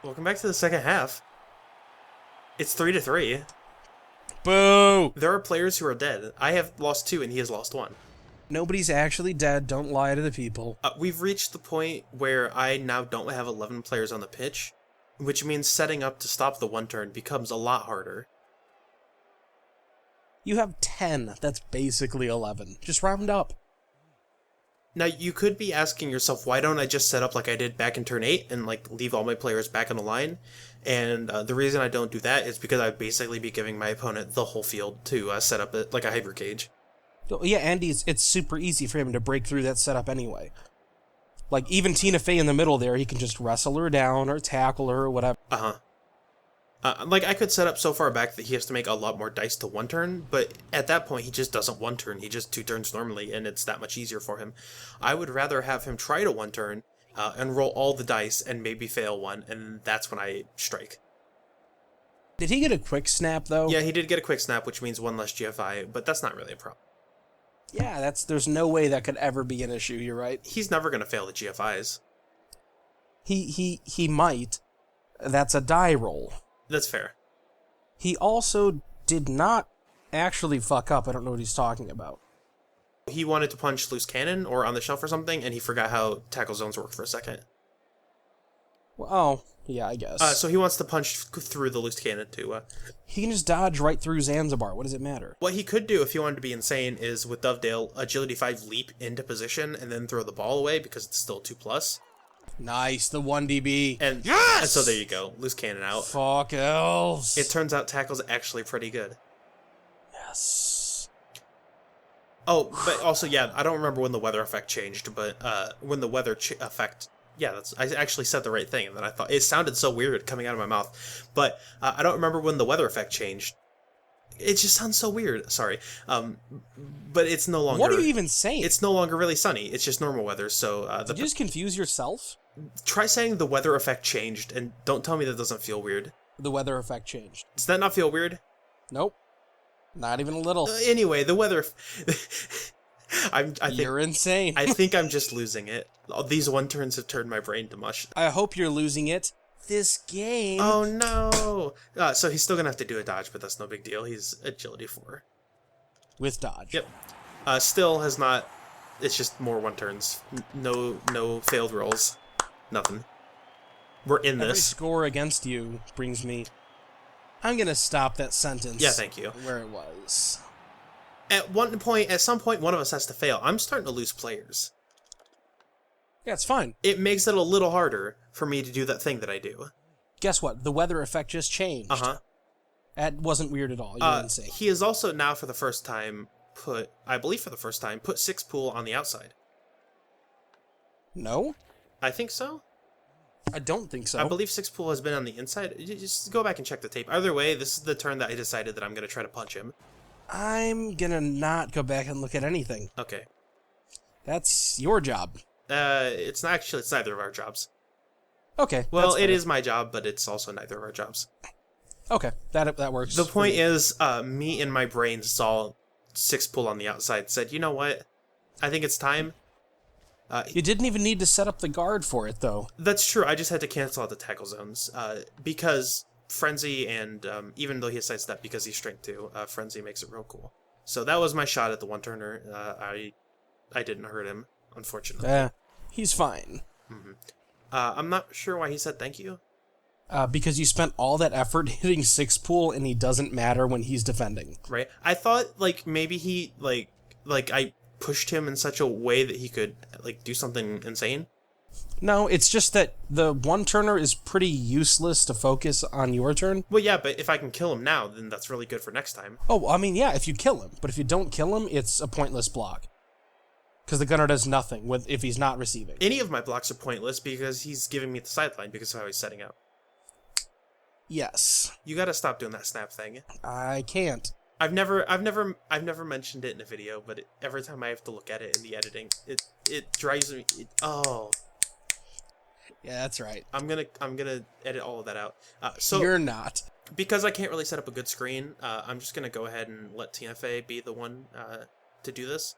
Welcome back to the second half. It's 3-3. Boo! There are players who are dead. I have lost 2 and he has lost 1. Nobody's actually dead. Don't lie to the people. We've reached the point where I now don't have 11 players on the pitch, which means setting up to stop the one turn becomes a lot harder. You have 10. That's basically 11. Just round up. Now, you could be asking yourself, why don't I just set up like I did back in turn 8 and like leave all my players back on the line? And the reason I don't do that is because I'd basically be giving my opponent the whole field to set up like a hyper cage. Yeah, Andy, it's super easy for him to break through that setup anyway. Like, even Tina Fey in the middle there, he can just wrestle her down or tackle her or whatever. Like, I could set up so far back that he has to make a lot more dice to one turn, but at that point, he just doesn't one turn. He just 2 turns normally, and it's that much easier for him. I would rather have him try to one turn and roll all the dice and maybe fail one, and that's when I strike. Did he get a quick snap, though? Yeah, he did get a quick snap, which means 1 less GFI, but that's not really a problem. Yeah, there's no way that could ever be an issue, you're right. He's never going to fail the GFIs. He might. That's a die roll. That's fair. He also did not actually fuck up. I don't know what he's talking about. He wanted to punch loose cannon or on the shelf or something, and he forgot how tackle zones work for a second. Well, oh, yeah, I guess. So he wants to punch through the loose cannon too. He can just dodge right through Zanzibar. What does it matter? What he could do if he wanted to be insane is with Dovedale, agility 5 leap into position and then throw the ball away because it's still 2+. Nice, the 1DB. And, yes! And so there you go, loose cannon out. Fuck elves. It turns out tackle's actually pretty good. Yes. Oh, but also, yeah, I don't remember when the weather effect changed, but when the weather effect... Yeah, I actually said the right thing, and then I thought... It sounded so weird coming out of my mouth. But I don't remember when the weather effect changed. It just sounds so weird, sorry. But it's no longer... What are you even saying? It's no longer really sunny, it's just normal weather, so... Did you just confuse yourself? Try saying the weather effect changed, and don't tell me that doesn't feel weird. The weather effect changed. Does that not feel weird? Nope. Not even a little. Anyway, the weather... You're insane. I think I'm just losing it. These one turns have turned my brain to mush. I hope you're losing it. This game. Oh no! So he's still gonna have to do a dodge, but that's no big deal. He's agility 4. With dodge. Yep. Still has not... It's just more one turns. No failed rolls. Nothing. We're in this. Every score against you brings me... I'm gonna stop that sentence. Yeah, thank you. Where it was. At some point, one of us has to fail. I'm starting to lose players. Yeah, it's fine. It makes it a little harder for me to do that thing that I do. Guess what? The weather effect just changed. That wasn't weird at all. You're insane. He has also now, for the first time, put 6 pool on the outside. No? I think so. I don't think so. I believe 6 pool has been on the inside. Just go back and check the tape. Either way, this is the turn that I decided that I'm going to try to punch him. I'm gonna not go back and look at anything. Okay. That's your job. It's neither of our jobs. Okay. Well, it is my job, but it's also neither of our jobs. Okay, that works. The point is, me in my brain saw 6 pool on the outside, said, you know what? I think it's time. You didn't even need to set up the guard for it, though. That's true. I just had to cancel out the tackle zones because Frenzy and even though he has sidestep because he's strength 2, Frenzy makes it real cool. So that was my shot at the one turner. I didn't hurt him, unfortunately. He's fine. I'm not sure why he said thank you. Because you spent all that effort hitting 6 pool and he doesn't matter when he's defending. Right. I thought like maybe he like I pushed him in such a way that he could like do something insane. No, it's just that the one-turner is pretty useless to focus on your turn. Well, yeah, but if I can kill him now, then that's really good for next time. Oh, I mean, yeah, if you kill him. But if you don't kill him, it's a pointless block. Because the gunner does nothing if he's not receiving. Any of my blocks are pointless because he's giving me the sideline because of how he's setting up. Yes. You gotta stop doing that snap thing. I can't. I've never mentioned it in a video, but every time I have to look at it in the editing, it drives me. Oh. Yeah, that's right. I'm gonna edit all of that out. So you're not. Because I can't really set up a good screen. I'm just gonna go ahead and let TFA be the one to do this.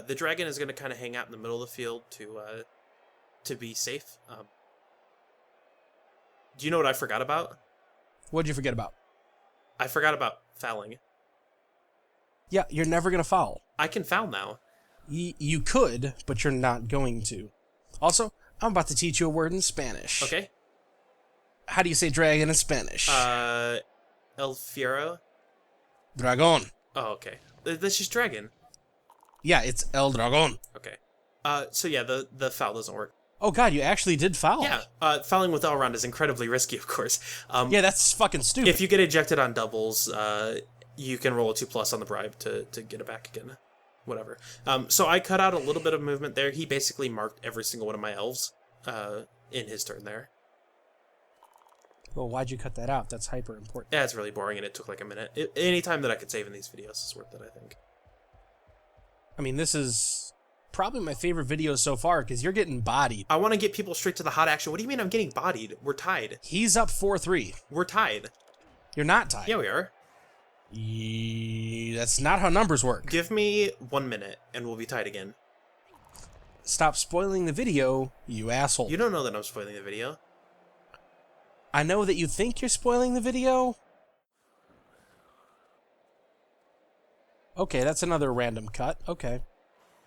The dragon is gonna kind of hang out in the middle of the field to be safe. Do you know what I forgot about? What'd you forget about? I forgot about fouling. Yeah, you're never gonna foul. I can foul now. You could, but you're not going to. Also, I'm about to teach you a word in Spanish. Okay. How do you say dragon in Spanish? El Fiero? Dragon. Oh, okay. That's just dragon. Yeah, it's El Dragon. Okay. So yeah, the foul doesn't work. Oh god, you actually did foul. Yeah, fouling with Elrond is incredibly risky, of course. Yeah, that's fucking stupid. If you get ejected on doubles, you can roll a 2+ on the bribe to get it back again. Whatever. So I cut out a little bit of movement there. He basically marked every single one of my elves in his turn there. Well, why'd you cut that out? That's hyper important. Yeah, it's really boring, and it took like a minute. Any time that I could save in these videos is worth it, I think. I mean, this is probably my favorite video so far, because you're getting bodied. I want to get people straight to the hot action. What do you mean I'm getting bodied? We're tied. He's up 4-3. We're tied. You're not tied. Yeah, we are. That's not how numbers work. Give me 1 minute, and we'll be tied again. Stop spoiling the video, you asshole. You don't know that I'm spoiling the video. I know that you think you're spoiling the video. Okay, that's another random cut. Okay.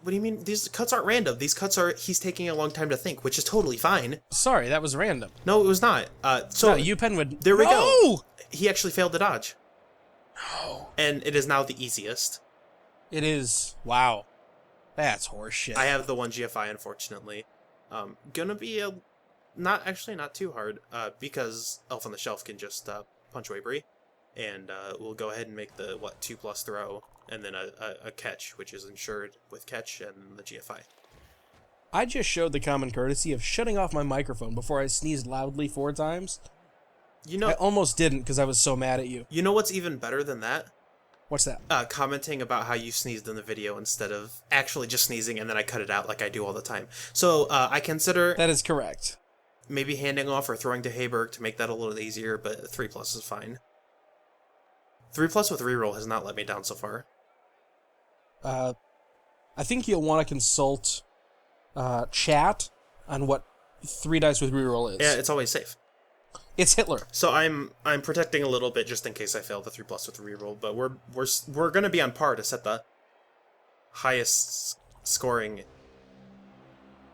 What do you mean? These cuts aren't random. These cuts are, he's taking a long time to think, which is totally fine. Sorry, that was random. No, it was not. So no, uPen would... There we No! go. He actually failed to dodge. No. And it is now the easiest. It is. Wow. That's horseshit. I have the 1 GFI, unfortunately. Gonna be not too hard, because Elf on the Shelf can just punch away Bree. And we'll go ahead and make the, 2+ throw, and then a catch, which is ensured with catch and the GFI. I just showed the common courtesy of shutting off my microphone before I sneezed loudly 4 times. You know, I almost didn't because I was so mad at you. You know what's even better than that? What's that? Commenting about how you sneezed in the video instead of actually just sneezing, and then I cut it out like I do all the time. So I consider... That is correct. Maybe handing off or throwing to Hayberg to make that a little easier, but 3+ is fine. 3+ with reroll has not let me down so far. I think you'll want to consult chat on what 3 dice with reroll is. Yeah, it's always safe. It's Hitler. So I'm protecting a little bit just in case I fail the 3+ with the reroll, but we're gonna be on par to set the highest scoring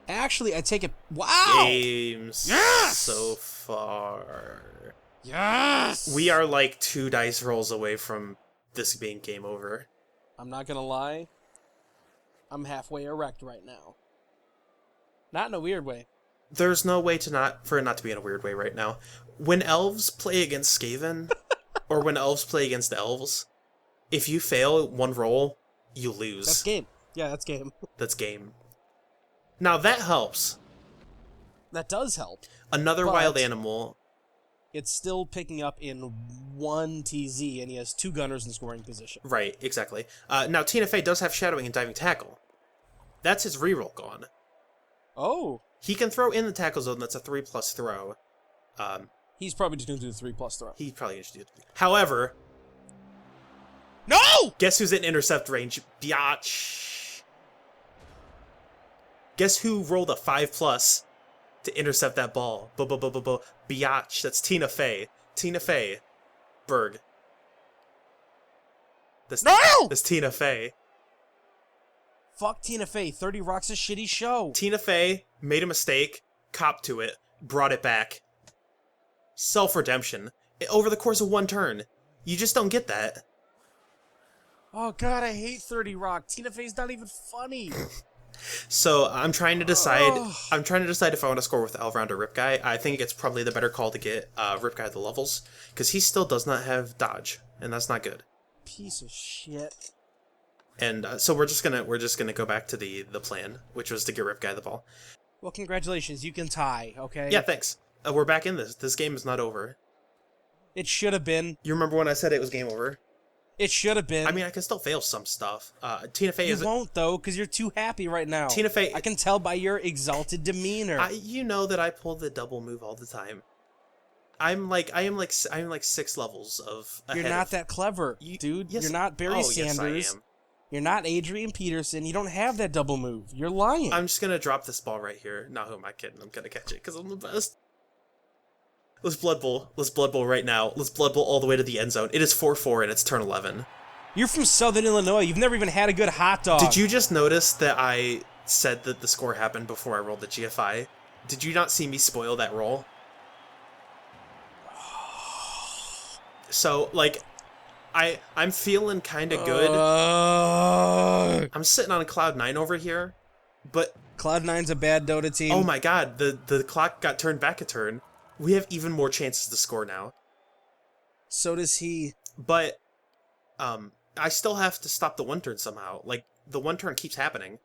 Actually, I take it. Wow. games Yes! so far. Yes. We are like 2 dice rolls away from this being game over. I'm not gonna lie. I'm halfway erect right now. Not in a weird way. There's no way for it not to be in a weird way right now. When elves play against Skaven, or when elves play against elves, if you fail 1 roll, you lose. That's game. Yeah, that's game. That's game. Now that helps. That does help. Another But wild animal. It's still picking up in 1 TZ, and he has 2 gunners in scoring position. Right, exactly. Now Tina Fey does have shadowing and diving tackle. That's his reroll gone. Oh. He can throw in the tackle zone. That's a 3+ throw. He's probably just going to do the 3+ throw. He probably should do it. However, no! Guess who's in intercept range? Biatch. Guess who rolled a 5+ to intercept that ball? Biatch. That's Tina Fey. Tina Fey. Berg. That's Tina Fey. Fuck Tina Fey. 30 Rock's a shitty show. Tina Fey made a mistake, copped to it, brought it back. Self-redemption. Over the course of 1 turn. You just don't get that. Oh god, I hate 30 Rock. Tina Fey's not even funny. So I'm trying to decide. I'm trying to decide if I want to score with Elrond or Rip Guy. I think it's probably the better call to get Rip Guy the levels, because he still does not have dodge, and that's not good. Piece of shit. And so we're just gonna go back to the plan, which was to get Rip Guy the ball. Well, congratulations, you can tie. Okay. Yeah, thanks. We're back in this. This game is not over. It should have been. You remember when I said it was game over? It should have been. I mean, I can still fail some stuff. Tina Fey You won't though, because you're too happy right now. Tina Fey. I can tell by your exalted demeanor. You know that I pull the double move all the time. I am like 6 levels of. You're not that clever, dude. Yes, you're not Barry Sanders. Yes, I am. You're not Adrian Peterson. You don't have that double move. You're lying. I'm just gonna drop this ball right here. No, who am I kidding? I'm gonna catch it because I'm the best. Let's Blood Bowl. Let's Blood Bowl right now. Let's Blood Bowl all the way to the end zone. It is 4-4 and it's turn 11. You're from Southern Illinois. You've never even had a good hot dog. Did you just notice that I said that the score happened before I rolled the GFI? Did you not see me spoil that roll? So, like, I'm feeling kind of good. I'm sitting on cloud 9 over here, but Cloud9's a bad Dota team. oh my god, the clock got turned back a turn. We have even more chances to score now. So does he. But I still have to stop the one turn somehow. Like, the one turn keeps happening.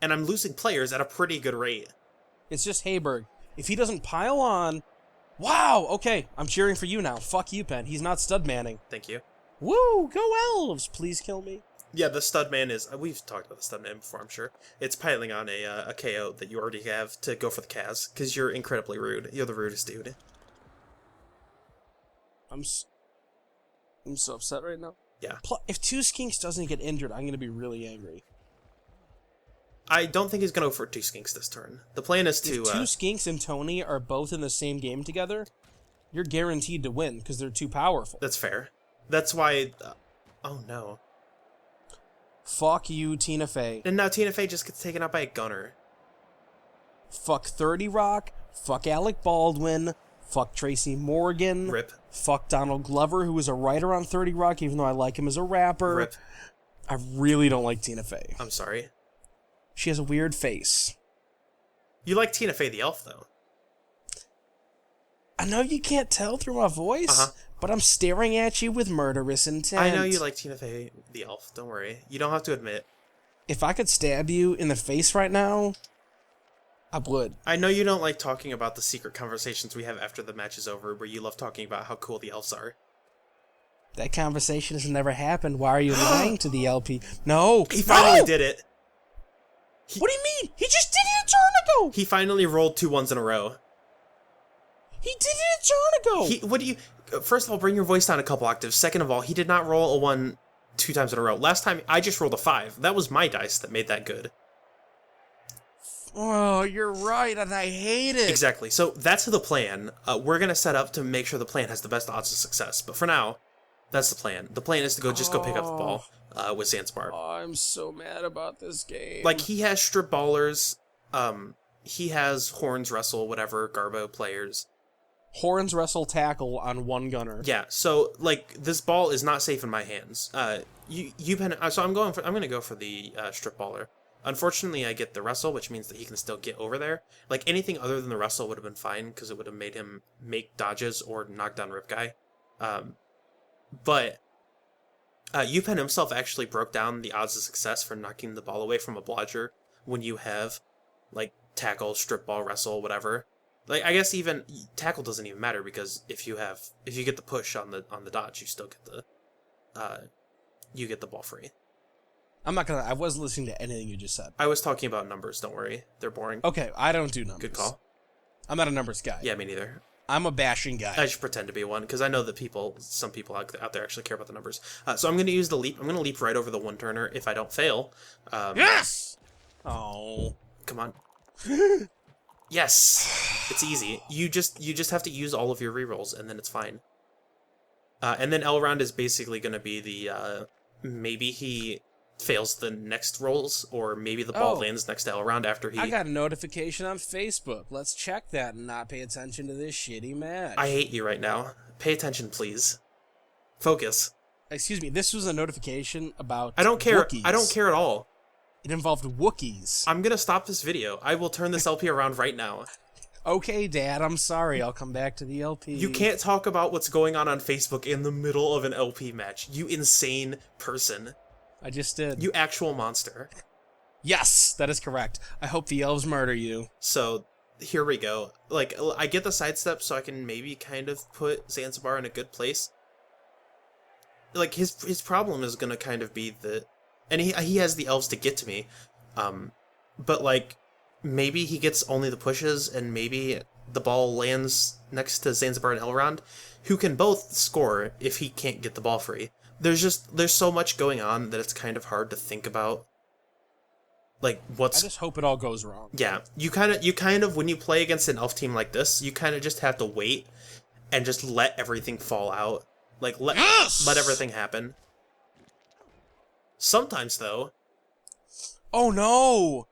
And I'm losing players at a pretty good rate. It's just Hayberg. If he doesn't pile on... Wow, okay, I'm cheering for you now. Fuck uPen. He's not stud manning. Thank you. Woo, go Elves! Please kill me. Yeah, the stud man is... we've talked about the stud man before, I'm sure. It's piling on a KO that you already have to go for the Kaz, because you're incredibly rude. You're the rudest dude. I'm so upset right now. Yeah. If Two Skinks doesn't get injured, I'm going to be really angry. I don't think he's going to go for 2 Skinks this turn. The plan is to... If Two Skinks and Tony are both in the same game together, you're guaranteed to win, because they're too powerful. That's fair. That's why... oh, no. Fuck you, Tina Fey. And now Tina Fey just gets taken out by a gunner. Fuck 30 Rock. Fuck Alec Baldwin. Fuck Tracy Morgan. Rip. Fuck Donald Glover, who was a writer on 30 Rock, even though I like him as a rapper. Rip. I really don't like Tina Fey. I'm sorry. She has a weird face. You like Tina Fey the Elf, though. I know you can't tell through my voice, but I'm staring at you with murderous intent. I know you like Tina Fey the Elf, don't worry. You don't have to admit. If I could stab you in the face right now, I would. I know you don't like talking about the secret conversations we have after the match is over, where you love talking about how cool the elves are. That conversation has never happened. Why are you lying to the LP? No! He finally did it! What do you mean? He just did it a turn ago! He finally rolled 2 1s in a row. He did it a turn ago! What do you... First of all, bring your voice down a couple octaves. Second of all, he did not roll a 1 2 times in a row. Last time, I just rolled a 5. That was my dice that made that good. Oh, you're right, and I hate it. Exactly. So that's the plan. We're going to set up to make sure the plan has the best odds of success. But for now, that's the plan. The plan is to go pick up the ball with Zanzibar. Oh, I'm so mad about this game. Like, he has strip ballers. He has horns, wrestle, whatever, Garbo players. Horns, wrestle, tackle on one gunner. Yeah, so, like, this ball is not safe in my hands. uPen, so I'm going to go for the strip baller. Unfortunately, I get the wrestle, which means that he can still get over there. Like, anything other than the wrestle would have been fine, because it would have made him make dodges or knock down Rip Guy. But uPen himself actually broke down the odds of success for knocking the ball away from a blodger when you have, like, tackle, strip ball, wrestle, whatever. Like, I guess even tackle doesn't even matter, because if you get the push on the dodge, you still get the ball free. I wasn't listening to anything you just said. I was talking about numbers, don't worry. They're boring. Okay, I don't do numbers. Good call. I'm not a numbers guy. Yeah, me neither. I'm a bashing guy. I should pretend to be one, because I know that some people out there actually care about the numbers. So I'm going to use the leap. I'm going to leap right over the one-turner if I don't fail. Yes! Oh. Come on. Yes! It's easy. You just have to use all of your rerolls, and then it's fine. And then L-round is basically going to be the, maybe he fails the next rolls, or maybe the ball lands next to L-round after he... I got a notification on Facebook. Let's check that and not pay attention to this shitty match. I hate you right now. Pay attention, please. Focus. Excuse me, this was a notification about I don't care. Wookiees. I don't care at all. It involved Wookiees. I'm gonna stop this video. I will turn this LP around right now. Okay, Dad, I'm sorry. I'll come back to the LP. You can't talk about what's going on Facebook in the middle of an LP match. You insane person. I just did. You actual monster. Yes, that is correct. I hope the elves murder you. So, here we go. Like, I get the sidestep so I can maybe kind of put Zanzibar in a good place. Like, his problem is gonna kind of be that... And he has the elves to get to me. But, like, maybe he gets only the pushes, and maybe the ball lands next to Zanzibar and Elrond, who can both score if he can't get the ball free. There's so much going on that it's kind of hard to think about. Like, I just hope it all goes wrong. Yeah, you kind of when you play against an elf team like this, you kind of just have to wait and just let everything fall out. Like, let everything happen. Sometimes, though... Oh, no!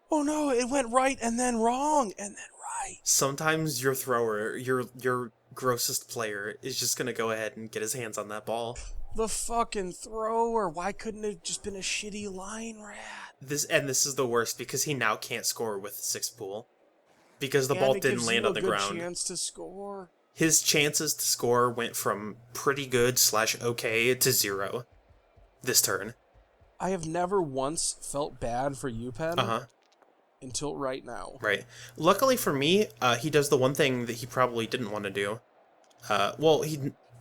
Oh, no, it went right and then wrong and then right. Sometimes your thrower, your grossest player, is just gonna go ahead and get his hands on that ball. The fucking thrower. Why couldn't it have just been a shitty line rat? This is the worst, because he now can't score with 6 pool. Because the ball didn't land on the ground. Chance to score. His chances to score went from pretty good / okay to 0 this turn. I have never once felt bad for uPen until right now. Right. Luckily for me, he does the one thing that he probably didn't want to do.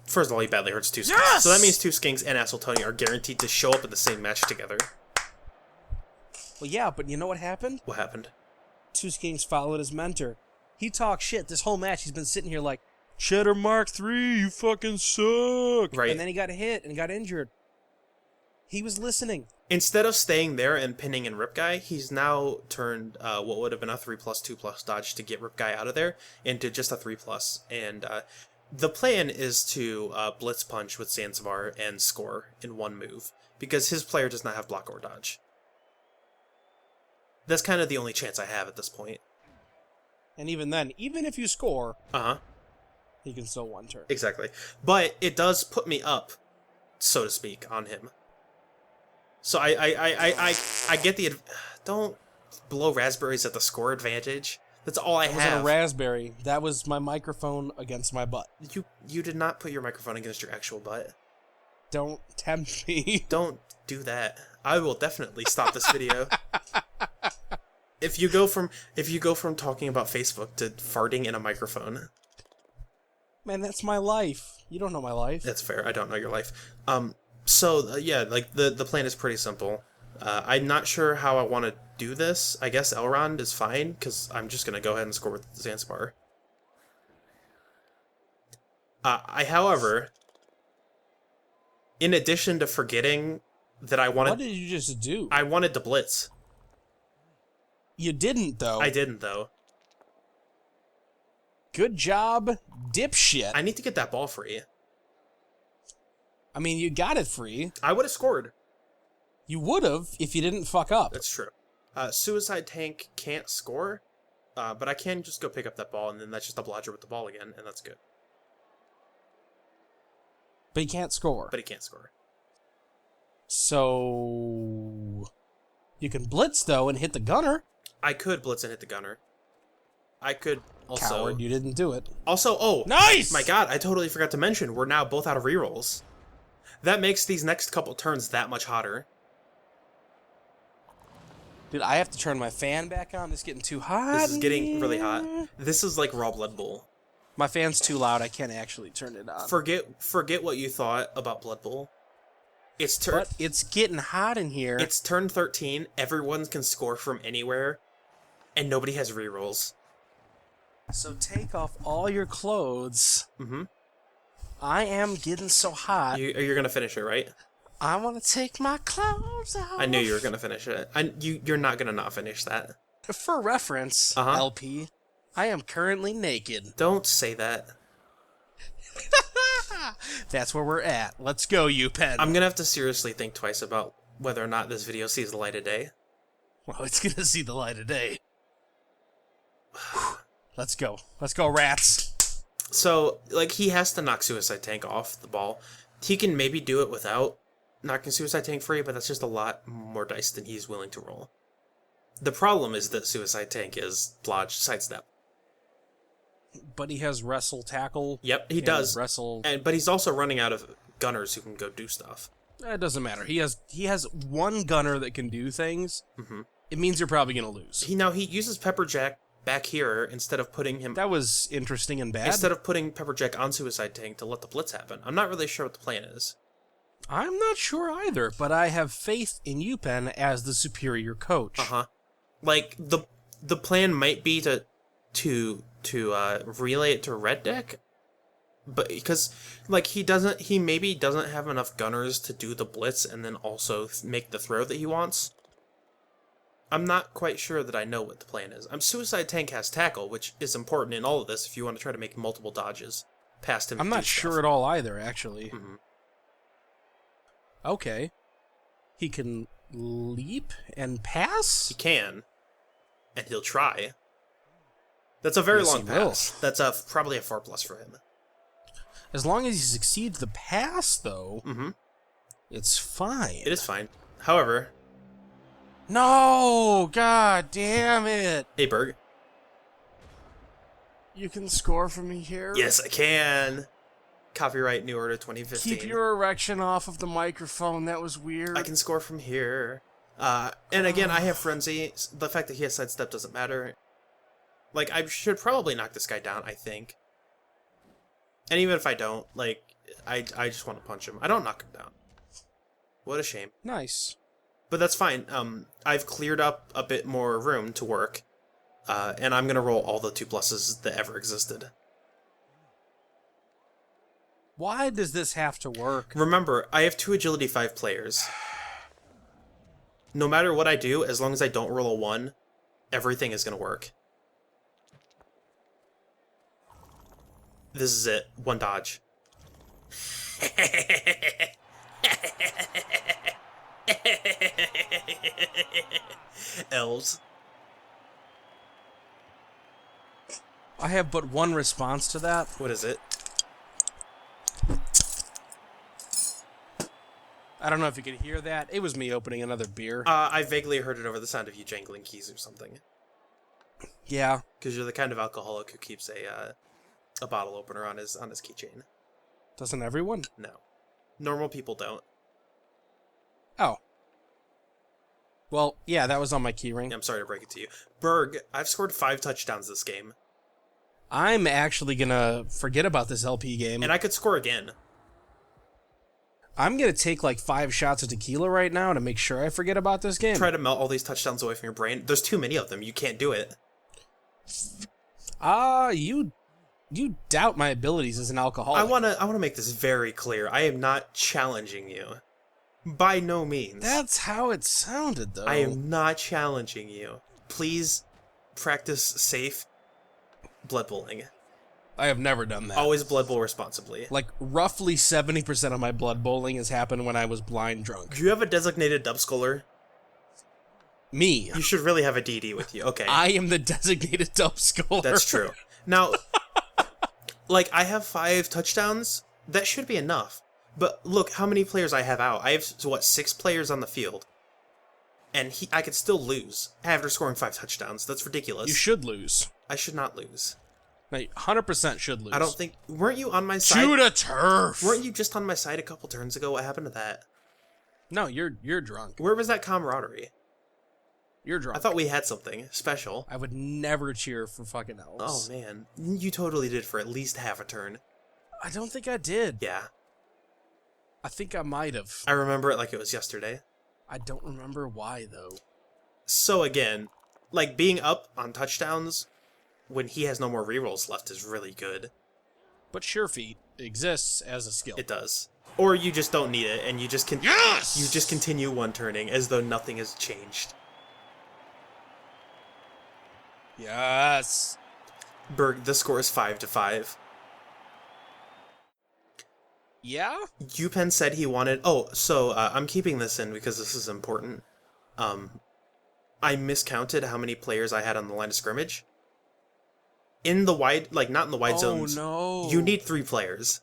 First of all, he badly hurts 2 skinks. Yes! So that means 2 skinks and Tony are guaranteed to show up in the same match together. Well, yeah, but you know what happened? What happened? 2 skinks followed his mentor. He talked shit this whole match. He's been sitting here like, Cheddar Mark III, you fucking suck. Right. And then he got hit and got injured. He was listening. Instead of staying there and pinning in Rip Guy, he's now turned what would have been a 3+2+ dodge to get Rip Guy out of there into just a 3+. And the plan is to Blitz Punch with Zanzibar and score in one move, because his player does not have block or dodge. That's kind of the only chance I have at this point. And even then, even if you score, he can still one turn. Exactly. But it does put me up, so to speak, on him. So I get the... Don't blow raspberries at the score advantage. That's all I have. That wasn't a raspberry. That was my microphone against my butt. You did not put your microphone against your actual butt. Don't tempt me. Don't do that. I will definitely stop this video. If you go from talking about Facebook to farting in a microphone. Man, that's my life. You don't know my life. That's fair. I don't know your life. Yeah, like the plan is pretty simple. I'm not sure how I want to do this. I guess Elrond is fine, because I'm just gonna go ahead and score with Zanzibar. However, in addition to forgetting that I wanted... What did you just do? I wanted to blitz. You didn't, though. I didn't, though. Good job, dipshit. I need to get that ball free. I mean, you got it free. I would have scored. You would have if you didn't fuck up. That's true. Suicide Tank can't score, but I can just go pick up that ball, and then that's just a blodger with the ball again, and that's good. But he can't score. But he can't score. So... You can blitz, though, and hit the gunner. I could blitz and hit the gunner. I could also... Coward, you didn't do it. Also, oh! Nice! My god, I totally forgot to mention, we're now both out of rerolls. That makes these next couple turns that much hotter. Dude, I have to turn my fan back on. It's getting too hot. This is getting really hot. This is like raw Blood Bowl. My fan's too loud. I can't actually turn it on. Forget what you thought about Blood Bowl. But it's getting hot in here. It's turn 13. Everyone can score from anywhere, and nobody has rerolls. So take off all your clothes. Mm-hmm. I am getting so hot. You're gonna finish it, right? I want to take my clothes off. I knew you were gonna finish it. You're not gonna not finish that. For reference, LP, I am currently naked. Don't say that. That's where we're at. Let's go, uPen. I'm gonna have to seriously think twice about whether or not this video sees the light of day. Well, it's gonna see the light of day. Let's go. Let's go, rats. So, like, he has to knock Suicide Tank off the ball. He can maybe do it without knocking Suicide Tank free, but that's just a lot more dice than he's willing to roll. The problem is that Suicide Tank is Blodge Sidestep. But he has Wrestle Tackle. Yep, he does. Wrestle. But he's also running out of gunners who can go do stuff. It doesn't matter. He has one gunner that can do things. Mm-hmm. It means you're probably going to lose. He uses Pepperjack back here instead of putting him... That was interesting and bad. Instead of putting Pepperjack on Suicide Tank to let the blitz happen. I'm not really sure what the plan is. I'm not sure either, but I have faith in uPen as the superior coach. Like, the plan might be to relay it to Red Deck, but because, like, he maybe doesn't have enough gunners to do the blitz and then also make the throw that he wants. I'm not quite sure that I know what the plan is. Suicide Tank has tackle, which is important in all of this if you want to try to make multiple dodges past him. I'm not sure at all either, actually. Mm-hmm. Okay. He can leap and pass? He can, and he'll try. That's a very Yes, long he will. pass. That's probably a 4+ for him. As long as he succeeds the pass, though, it's fine. It is fine. However... No! God damn it! Hey, Berg. You can score for me here? Yes, I can! Copyright New Order 2015. Keep your erection off of the microphone. That was weird. I can score from here. And again, I have Frenzy. The fact that he has Sidestep doesn't matter. Like, I should probably knock this guy down, I think. And even if I don't, like, I just want to punch him. I don't knock him down. What a shame. Nice. But that's fine. I've cleared up a bit more room to work. And I'm going to roll all the 2+s that ever existed. Why does this have to work? Remember, I have 2 Agility 5 players. No matter what I do, as long as I don't roll a 1, everything is going to work. This is it. 1 dodge. Elves. I have but one response to that. What is it? I don't know if you could hear that. It was me opening another beer. I vaguely heard it over the sound of you jangling keys or something. Yeah. Because you're the kind of alcoholic who keeps a bottle opener on his keychain. Doesn't everyone? No. Normal people don't. Oh. Well, yeah, that was on my keyring. I'm sorry to break it to you. Berg, I've scored 5 touchdowns this game. I'm actually gonna forget about this LP game. And I could score again. I'm gonna take like 5 shots of tequila right now to make sure I forget about this game. Try to melt all these touchdowns away from your brain. There's too many of them. You can't do it. You doubt my abilities as an alcoholic. I wanna make this very clear. I am not challenging you. By no means. That's how it sounded, though. I am not challenging you. Please practice safe blood bowling. I have never done that. Always blood bowl responsibly. Like, roughly 70% of my blood bowling has happened when I was blind drunk. Do you have a designated dub scholar? Me. You should really have a DD with you. Okay. I am the designated dub scholar. That's true. Now, like, I have 5 touchdowns. That should be enough. But look how many players I have out. I have, 6 players on the field. And I could still lose after scoring 5 touchdowns. That's ridiculous. You should lose. I should not lose. No, 100% should lose. I don't think... Weren't you on my side? Shoot a turf! Weren't you just on my side a couple turns ago? What happened to that? No, you're drunk. Where was that camaraderie? You're drunk. I thought we had something special. I would never cheer for fucking elves. Oh, man. You totally did for at least half a turn. I don't think I did. Yeah. I think I might have. I remember it like it was yesterday. I don't remember why, though. So again, like, being up on touchdowns when he has no more rerolls left is really good. But Sure Feet exists as a skill. It does. Or you just don't need it, and you just Yes! you just continue one turning as though nothing has changed. Yes. Berg, the score is 5-5. Yeah? uPen said he wanted... Oh, so I'm keeping this in because this is important. I miscounted how many players I had on the line of scrimmage. In the wide... Like, not in the wide zones. Oh, no. You need 3 players.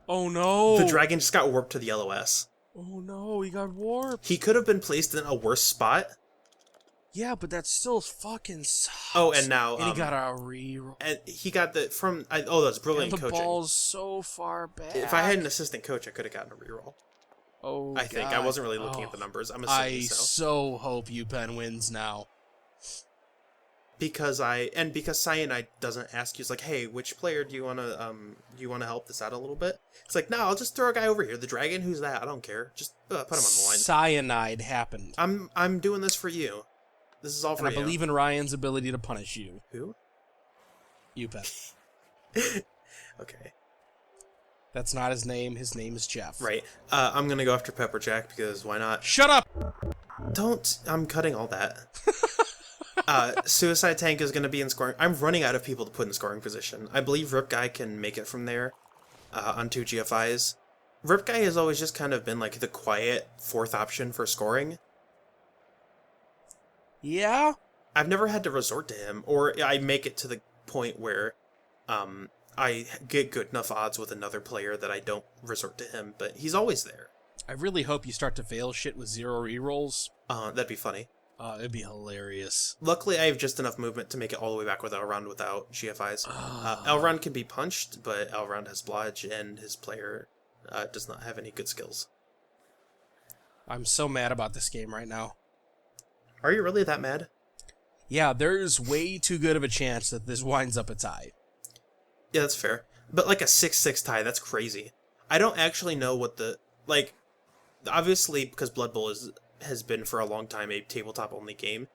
Oh, no. The dragon just got warped to the LOS. Oh, no. He got warped. He could have been placed in a worse spot. Yeah, but that still fucking sucks. Oh, and now... And he got a reroll. And he got the... from... oh, that's brilliant And the coaching. ball's so far back. If I had an assistant coach, I could have gotten a reroll. Oh, I think. God. I wasn't really looking at the numbers. I'm assuming I so hope uPen wins now. Because Cyanide doesn't ask you, it's like, hey, which player do you want to help this out a little bit? It's like, no, I'll just throw a guy over here. The dragon, who's that? I don't care. Just put him on the line. Cyanide happened. I'm doing this for you. This is all for and you. I believe in Ryan's ability to punish you. Who? uPen. Okay. That's not his name. His name is Jeff. Right. I'm gonna go after Pepperjack because why not? Shut up! Don't. I'm cutting all that. Suicide Tank is going to be in scoring. I'm running out of people to put in scoring position. I believe Rip Guy can make it from there on 2 GFIs. Rip Guy has always just kind of been like the quiet fourth option for scoring. Yeah? I've never had to resort to him, or I make it to the point where I get good enough odds with another player that I don't resort to him, but he's always there. I really hope you start to fail shit with 0 rerolls. That'd be funny. It'd be hilarious. Luckily, I have just enough movement to make it all the way back with Elrond without GFIs. Elrond can be punched, but Elrond has Blodge, and his player does not have any good skills. I'm so mad about this game right now. Are you really that mad? Yeah, there's way too good of a chance that this winds up a tie. Yeah, that's fair. But like a 6-6 tie, that's crazy. I don't actually know what the... Like, obviously, because Blood Bowl has been for a long time a tabletop-only game,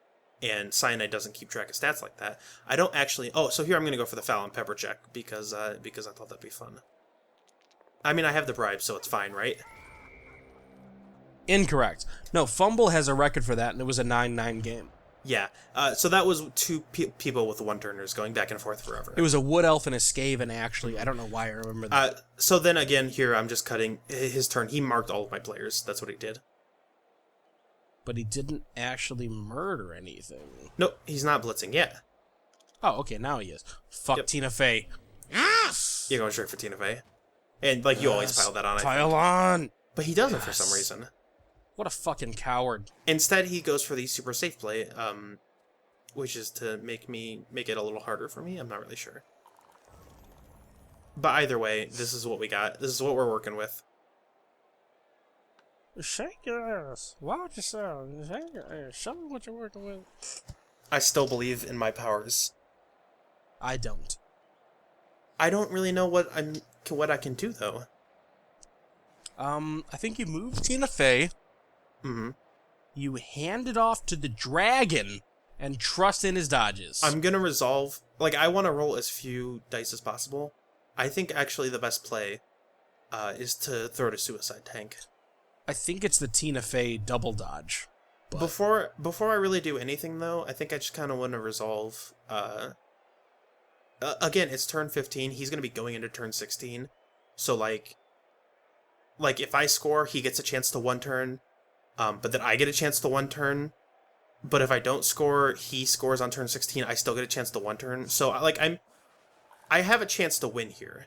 and Cyanide doesn't keep track of stats like that. I don't actually... Oh, so here I'm going to go for the Foul and Pepper check, because I thought that'd be fun. I mean, I have the bribe, so it's fine, right? Incorrect. No, Fumble has a record for that, and it was a 9-9 game. Yeah, so that was two people with one-turners going back and forth forever. It was a Wood Elf and a Skaven, actually. I don't know why I remember that. So then again, here I'm just cutting his turn. He marked all of my players. That's what he did. But he didn't actually murder anything. Nope, he's not blitzing yet. Oh, okay, now he is. Fuck Yep. Tina Fey. Yes! You're going straight for Tina Fey. And, like, you always pile that on, I think. Pile on! But he doesn't for some reason. What a fucking coward. Instead, he goes for the super safe play, which is to make it a little harder for me. I'm not really sure. But either way, this is what we got. This is what we're working with. Shake your ass. Watch yourself. Shake your ass. Show me what you're working with. I still believe in my powers. I don't. I don't really know what I can do, though. I think you move Tina Fey. Mm-hmm. You hand it off to the dragon and trust in his dodges. I'm gonna resolve... Like, I want to roll as few dice as possible. I think, actually, the best play is to throw to Suicide Tank. I think it's the Tina Fey double dodge. But... Before I really do anything, though, I think I just kind of want to resolve... again, it's turn 15. He's going to be going into turn 16. So, like, if I score, he gets a chance to one turn. But then I get a chance to one turn. But if I don't score, he scores on turn 16. I still get a chance to one turn. So, like, I have a chance to win here.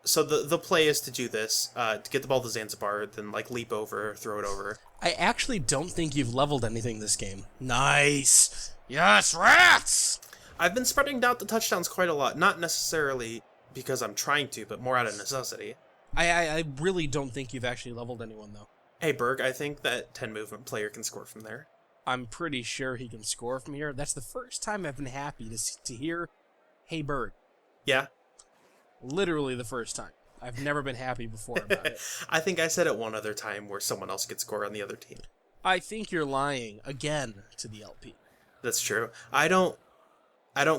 So the play is to do this, to get the ball to Zanzibar, then, like, leap over, throw it over. I actually don't think you've leveled anything this game. Nice! Yes, rats! I've been spreading out the touchdowns quite a lot. Not necessarily because I'm trying to, but more out of necessity. I really don't think you've actually leveled anyone, though. Hey, Berg, I think that 10 movement player can score from there. I'm pretty sure he can score from here. That's the first time I've been happy to hear, hey, Berg. Yeah? Literally the first time. I've never been happy before about it. I think I said it one other time where someone else could score on the other team. I think you're lying, again, to the LP. That's true. I don't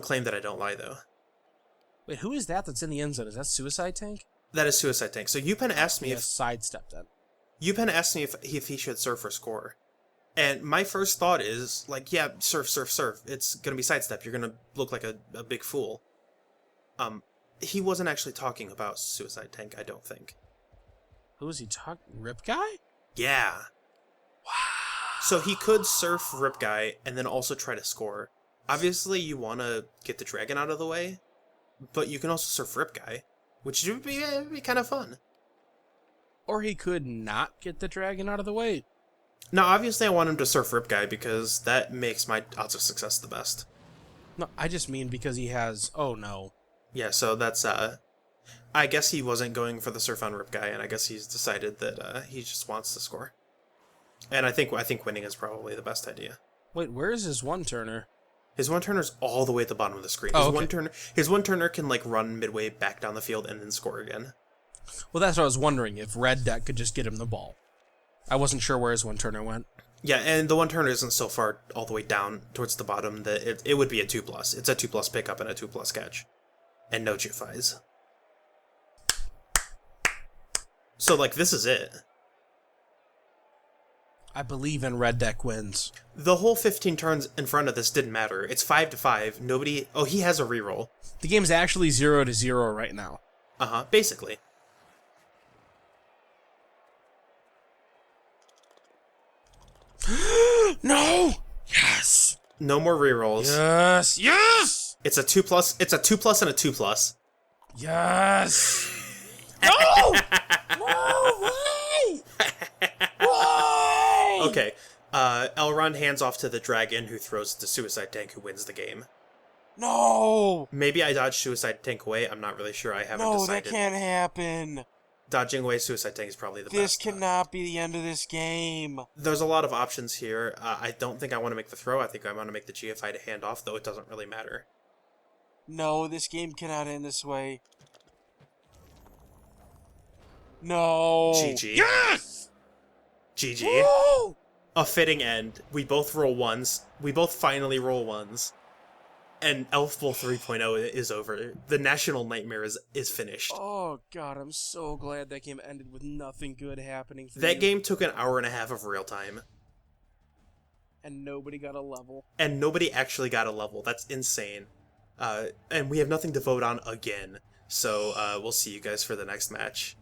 claim that I don't lie, though. Wait, who is that that's in the end zone? Is that Suicide Tank? That is Suicide Tank. So uPen asked me sidestep then. uPen asked me if he should surf or score. And my first thought is, like, yeah, surf. It's gonna be sidestep. You're gonna look like a big fool. He wasn't actually talking about Suicide Tank, I don't think. Who is he talking? Rip Guy? Yeah. Wow. So he could surf Rip Guy and then also try to score. Obviously, you want to get the dragon out of the way, but you can also surf Rip Guy, which would be kind of fun. Or he could not get the dragon out of the way. Now, obviously, I want him to surf Rip Guy because that makes my odds of success the best. No, I just mean because he has... Oh, no. Yeah, so that's... I guess he wasn't going for the surf on Rip Guy, and I guess he's decided that he just wants to score. And I think winning is probably the best idea. Wait, where is his one-turner? His one-turner's all the way at the bottom of the screen. His one-turner can, like, run midway back down the field and then score again. Well, that's what I was wondering, if Red Deck could just get him the ball. I wasn't sure where his one-turner went. Yeah, and the one-turner isn't so far all the way down towards the bottom that it would be a 2+. It's a 2+ pickup and a 2+ catch. And no GFIs. So, like, this is it. I believe in red deck wins. The whole 15 turns in front of this didn't matter. It's 5-5. Nobody... Oh, he has a reroll. The game's actually 0-0 right now. Uh-huh, basically. No! Yes! No more rerolls. Yes! Yes! It's a 2+. It's a 2+ and a 2+. Yes! No! No! Why? Why? Okay. Elrond hands off to the dragon, who throws the suicide tank, who wins the game. No! Maybe I dodged suicide tank away. I'm not really sure. I haven't No, decided. that can't happen. Dodging away suicide tank is probably the best. This cannot be the end of this game. There's a lot of options here. I don't think I want to make the throw. I think I want to make the GFI to hand off, though it doesn't really matter. No, this game cannot end this way. No. GG. Yes! GG. Woo! A fitting end. We both roll ones. We both finally roll ones. And Elf Bowl 3.0 is over. The National Nightmare is finished. Oh, God, I'm so glad that game ended with nothing good happening for That you. game took an hour and a half of real time. And nobody got a level. And nobody actually got a level. That's insane. And we have nothing to vote on again. So we'll see you guys for the next match.